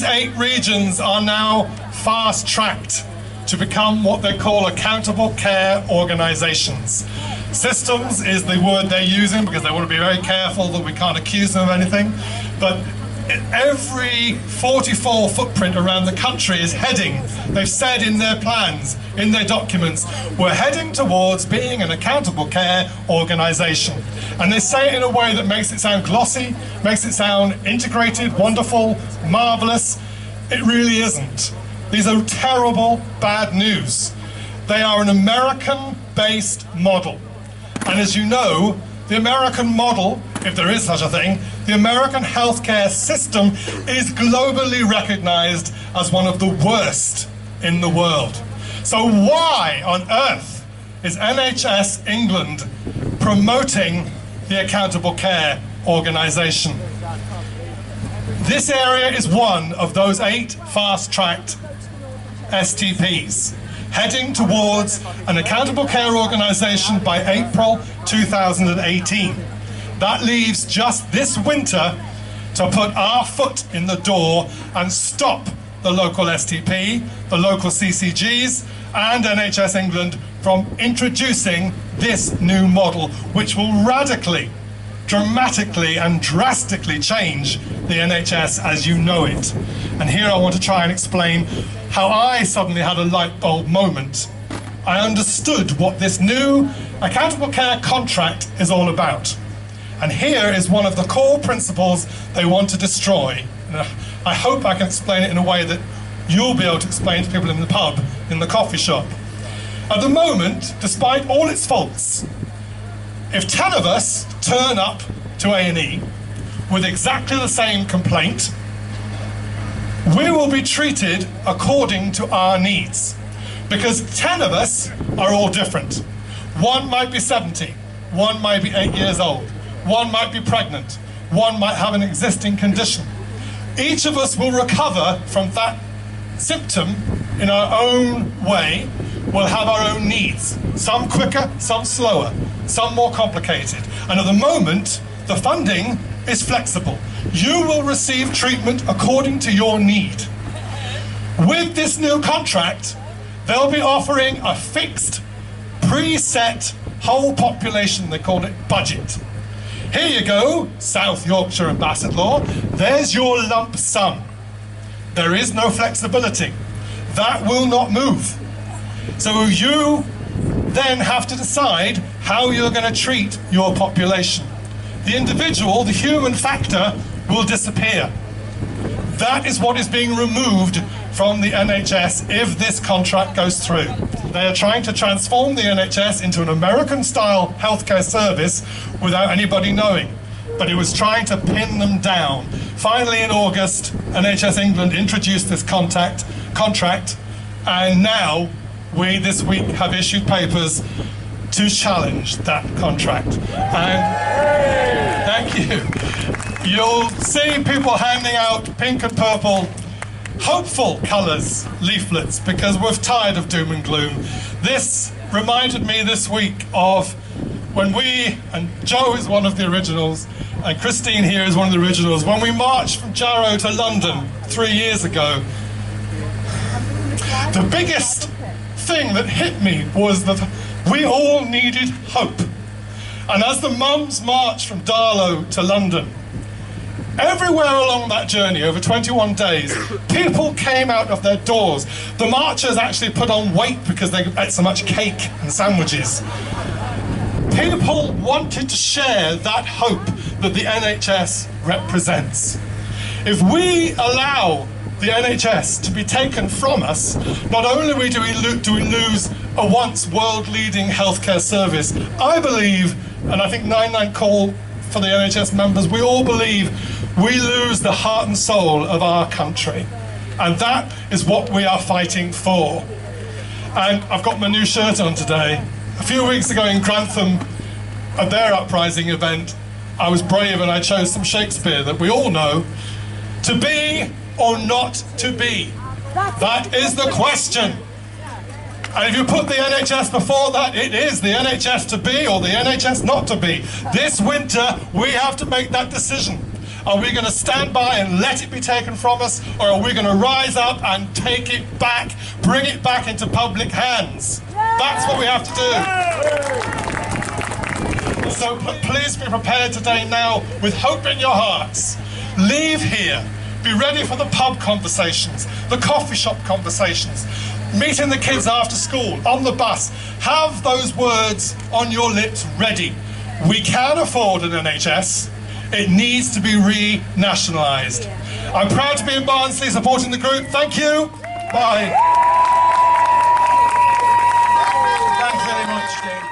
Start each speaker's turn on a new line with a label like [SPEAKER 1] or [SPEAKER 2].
[SPEAKER 1] 8 regions are now fast-tracked to become what they call accountable care organisations. Systems is the word they're using because they want to be very careful that we can't accuse them of anything, but every 44 footprint around the country is heading, they've said in their plans, in their documents, we're heading towards being an accountable care organisation. And they say it in a way that makes it sound glossy, makes it sound integrated, wonderful, marvellous. It really isn't. These are terrible, bad news. They are an American-based model. And as you know, the American model, if there is such a thing, the American healthcare system is globally recognised as one of the worst in the world. So why on earth is NHS England promoting the accountable care organisation? This area is one of those 8 fast-tracked STPs, heading towards an accountable care organisation by April 2018. That leaves just this winter to put our foot in the door and stop the local STP, the local CCGs and NHS England from introducing this new model, which will radically, dramatically and drastically change the NHS as you know it. And here I want to try and explain how I suddenly had a light bulb moment. I understood what this new accountable care contract is all about. And here is one of the core principles they want to destroy. I hope I can explain it in a way that you'll be able to explain to people in the pub, in the coffee shop. At the moment, despite all its faults, if 10 of us turn up to A&E with exactly the same complaint, we will be treated according to our needs. Because 10 of us are all different. One might be 70, one might be 8 years old, one might be pregnant, one might have an existing condition. Each of us will recover from that symptom in our own way. We'll have our own needs, some quicker, some slower, some more complicated. And at the moment, the funding is flexible. You will receive treatment according to your need. With this new contract, they'll be offering a fixed, preset whole population, they call it budget. Here you go, South Yorkshire and Bassetlaw, there's your lump sum. There is no flexibility. That will not move. So you then have to decide how you're going to treat your population. The individual, the human factor, will disappear. That is what is being removed from the NHS if this contract goes through. They are trying to transform the NHS into an American-style healthcare service without anybody knowing. But it was trying to pin them down. Finally, in August, NHS England introduced this contract, and now we this week have issued papers to challenge that contract. And thank you. You'll see people handing out pink and purple, hopeful colours, leaflets, because we're tired of doom and gloom. This reminded me this week of when we, and Joe is one of the originals, and Christine here is one of the originals, when we marched from Jarrow to London 3 years ago. The biggest thing that hit me was that we all needed hope. And as the mums marched from Darlow to London, everywhere along that journey, over 21 days, people came out of their doors. The marchers actually put on weight because they ate so much cake and sandwiches. People wanted to share that hope that the NHS represents. If we allow the NHS to be taken from us, not only do we lose a once world-leading healthcare service, I believe, and I think 99 call for the NHS members, we all believe we lose the heart and soul of our country. And that is what we are fighting for. And I've got my new shirt on today. A few weeks ago in Grantham, at their uprising event, I was brave and I chose some Shakespeare that we all know. To be or not to be? That is the question. And if you put the NHS before that, it is the NHS to be or the NHS not to be. This winter, we have to make that decision. Are we going to stand by and let it be taken from us, or are we going to rise up and take it back, bring it back into public hands? That's what we have to do. So please be prepared today now with hope in your hearts. Leave here. Be ready for the pub conversations, the coffee shop conversations, meeting the kids after school, on the bus. Have those words on your lips ready. We can afford an NHS. It needs to be re-nationalised. I'm proud to be in Barnsley supporting the group. Thank you. Bye. Thanks very much, Jane.